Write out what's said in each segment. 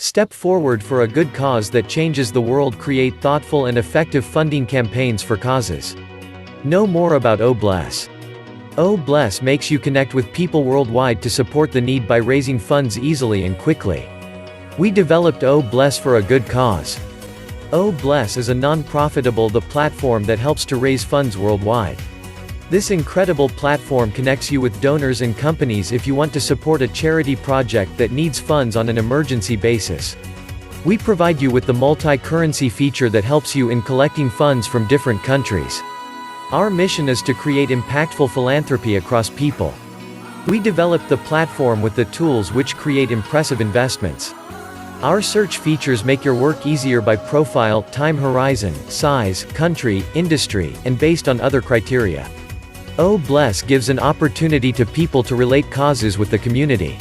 Step forward for a good cause that changes the world. Create thoughtful and effective funding campaigns for causes. Know more about Bless. Bless makes you connect with people worldwide to support the need by raising funds easily and quickly. We developed Bless for a good cause. Bless is a non-profitable platform that helps to raise funds worldwide. This incredible platform connects you with donors and companies if you want to support a charity project that needs funds on an emergency basis. We provide you with the multi-currency feature that helps you in collecting funds from different countries. Our mission is to create impactful philanthropy across people. We developed the platform with the tools which create impressive investments. Our search features make your work easier by profile, time horizon, size, country, industry, and based on other criteria. Bless gives an opportunity to people to relate causes with the community.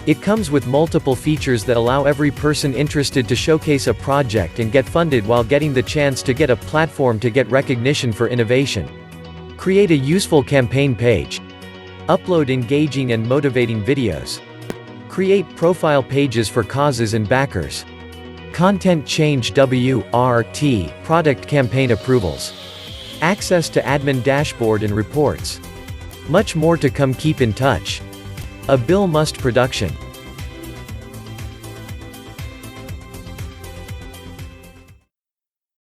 It comes with multiple features that allow every person interested to showcase a project and get funded while getting the chance to get a platform to get recognition for innovation. Create a useful campaign page. Upload engaging and motivating videos. Create profile pages for causes and backers. Content change WRT, product campaign approvals. Access to admin dashboard and reports. Much more to come. Keep in touch. A Bill Must production.